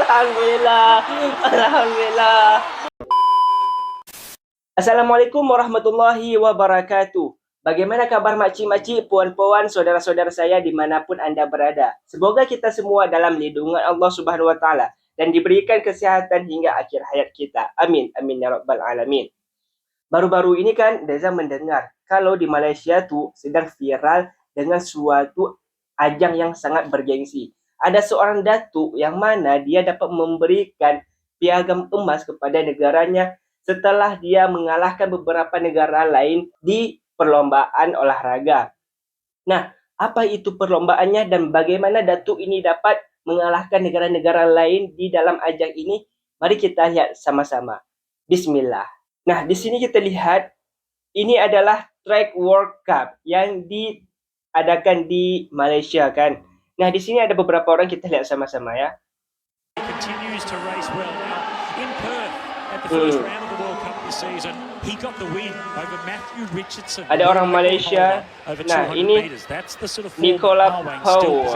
Alhamdulillah. Alhamdulillah. Assalamualaikum warahmatullahi wabarakatuh. Bagaimana kabar makcik-makcik, puan-puan, saudara-saudara saya dimanapun anda berada? Semoga kita semua dalam lindungan Allah Subhanahu Wa Taala dan diberikan kesihatan hingga akhir hayat kita. Amin. Amin ya rabbal alamin. Baru-baru ini kan Reza mendengar kalau di Malaysia tu sedang viral dengan suatu ajang yang sangat bergengsi. Ada seorang datuk yang mana dia dapat memberikan piagam emas kepada negaranya setelah dia mengalahkan beberapa negara lain di perlombaan olahraga. Nah, apa itu perlombaannya dan bagaimana datuk ini dapat mengalahkan negara-negara lain di dalam ajang ini? Mari kita lihat sama-sama. Bismillah. Nah, di sini kita lihat ini adalah Track World Cup yang diadakan di Malaysia kan. Nah, di sini ada beberapa orang, kita lihat sama-sama ya. Continues to race well now in Perth at the first round of the World Cup this season. He got the win over Matthew Richardson. Ada orang Malaysia. Nah, ini Nicola Paul.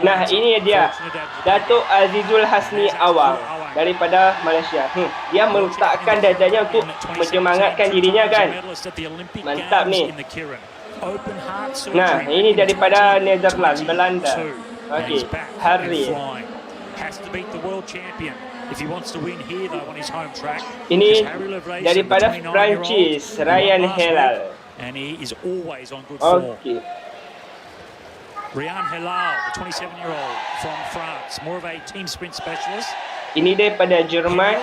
Nah, ini dia Datuk Azizul Hasni Awang daripada Malaysia. Dia meletakkan dadanya untuk menyemangatkan dirinya kan. Mantap ni. Nah, ini daripada Netherlands, Belanda. Okey, Harry. Ini daripada Perancis, Ryan Helal. Okey. Ryan Helal, the 27-year-old from France, more of a team sprint specialist. Ini daripada Jerman.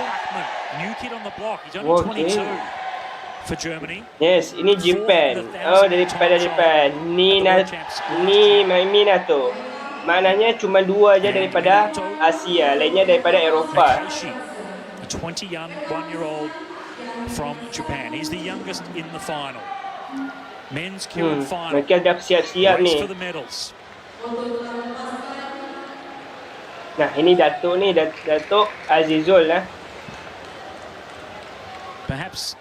New kid on the block, he's only 22 for Germany. Yes, ini Japan. Oh, daripada Japan. Ni Minato. Maknanya cuma dua aja daripada Asia, lainnya daripada Eropah. A 21-year-old from Japan. He's the youngest in the final. Men's Keirin final. Mereka dah siap-siap ni. Nah, ini Datuk ni, Datuk Azizul lah. Perhaps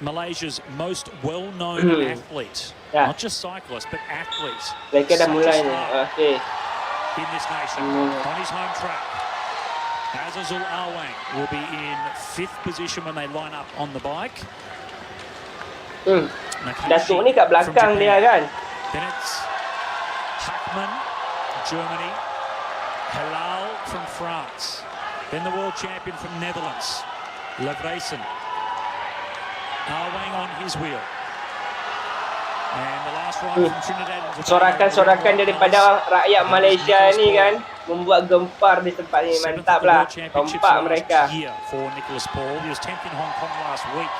Malaysia's most well-known athlete. Not just cyclist, but athlete. Mereka dah mulai ni. Okey. In this nation, on his home track, Azizul Awang will be in 5th position when they line up on the bike. Datuk ni kat belakang dia kan. Then it's Hackman, Germany, Helal from France, then the world champion from Netherlands, Levresen. Awang on his wheel. Sorakan-sorakan daripada rakyat Malaysia ni kan membuat gempar di tempat ni. Mantap lah. Kompak mereka. For Nicholas Paul, he was 10th in Hong Kong last week,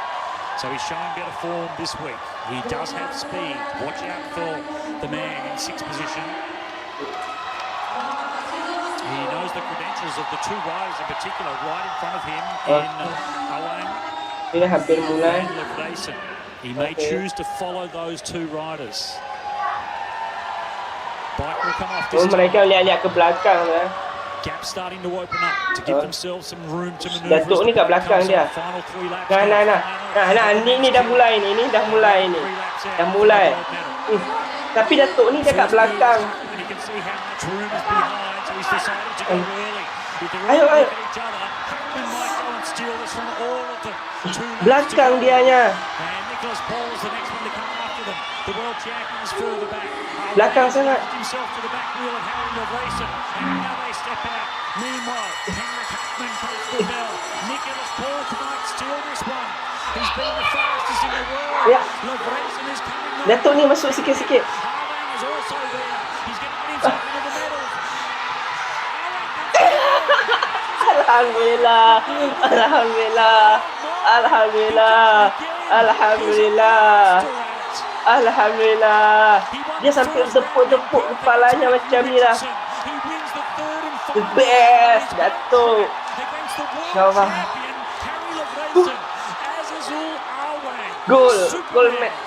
so he's showing better form this week. He does have speed. Watch out for the man in 6th position. He knows the credentials of the two riders in particular right in front of him in Awang. Ini hampir mulai. He may choose to follow those two riders. Bike will come off this mereka lihat-lihat ke belakang lah. Gap starting to open up to give themselves some room to maneuver. Datuk ni kat belakang dia. Nah, ni dah mulai ni. Ini dah mulai ni. Dah mulai. Tapi Datuk ni dia kat belakang. Ayo. Belakang dianya. Belakang sangat. Ya. Datuk ni masuk sikit-sikit. Alhamdulillah. Alhamdulillah. Alhamdulillah. Alhamdulillah. Alhamdulillah. Dia sampai tepuk-tepuk kepalanya macam ni lah. The best, Datuk. InsyaAllah. Gol match.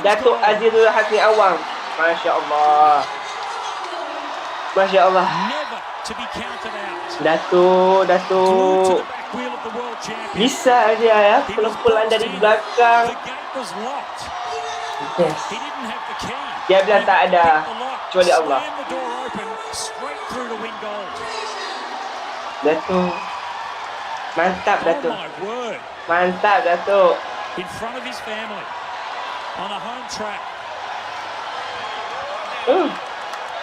Datuk Azizul Hasni Awang. Masya Allah. Masya Allah. Datuk. Bisa dia ya, pelan-pelan dari belakang. Yes. Dia bilang tak ada kecuali Allah. straight through to win gold. Datuk. Mantap, Oh Datuk. my word. Mantap, Datuk. In front of his family on a home track.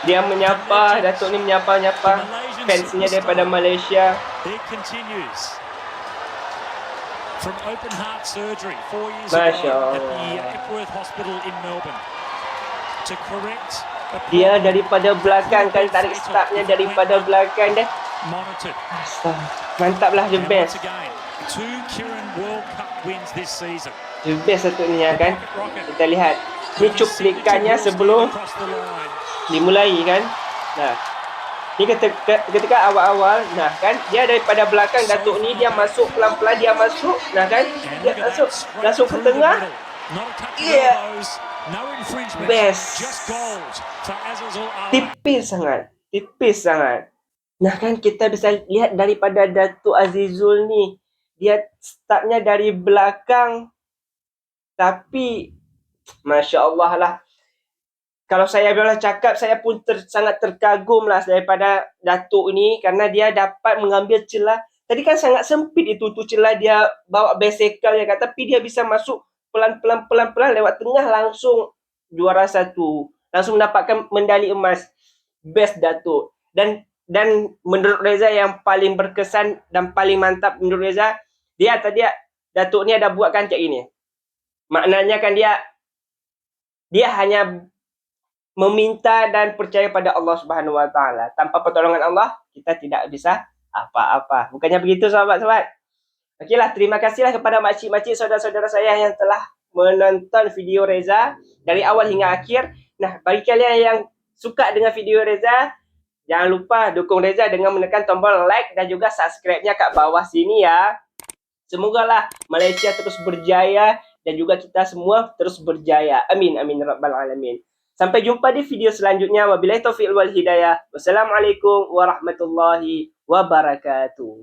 Dia menyapa, Datuk ni menyapa-nyapa fansnya daripada Malaysia. It continues. From open heart surgery 4 years Masya ago at Allah. the Epworth Hospital in Melbourne to correct a Dia problem daripada belakang kan, tarik startnya daripada belakang dah. monitored. Mantap lah, the And best. once again, 2 Kirin World Cup wins this season. The best Datuk ni ya kan. Rocket Kita lihat. Ni cuplikannya sebelum across the line. dimulai kan. Nah. Ni ketika awal-awal, nah kan, dia daripada belakang Datuk ni, dia masuk pelan-pelan, dia masuk, nah kan, And dia look at masuk that, straight langsung ke through the tengah. middle. Not a touch of Yeah. elbows, no infringement, Best. just gold for Azizul Alam. Tipis sangat. Nah kan, kita bisa lihat daripada Datuk Azizul ni, dia startnya dari belakang, tapi Masya Allah lah. Kalau saya boleh cakap, saya pun sangat terkagum lah daripada Datuk ni, kerana dia dapat mengambil celah. Tadi kan sangat sempit itu celah, dia bawa bicycle ya kan, tapi dia bisa masuk pelan-pelan lewat tengah, langsung juara 1. Langsung mendapatkan medali emas. Best Datuk. Dan menurut Reza yang paling berkesan dan paling mantap menurut Reza, dia tadi Datuk ni ada buatkan macam ini. Maknanya kan dia hanya meminta dan percaya pada Allah Subhanahu Wa Taala. Tanpa pertolongan Allah, kita tidak bisa apa-apa. Bukannya begitu, sahabat-sahabat? Okeylah, terima kasihlah kepada makcik-makcik, saudara-saudara saya yang telah menonton video Reza dari awal hingga akhir. Nah, bagi kalian yang suka dengan video Reza, jangan lupa dukung Reza dengan menekan tombol like dan juga subscribe-nya kat bawah sini ya. Semogalah Malaysia terus berjaya dan juga kita semua terus berjaya. Amin, amin, rabbal alamin. Sampai jumpa di video selanjutnya. Wabillahi taufiq wal hidayah. Wassalamualaikum warahmatullahi wabarakatuh.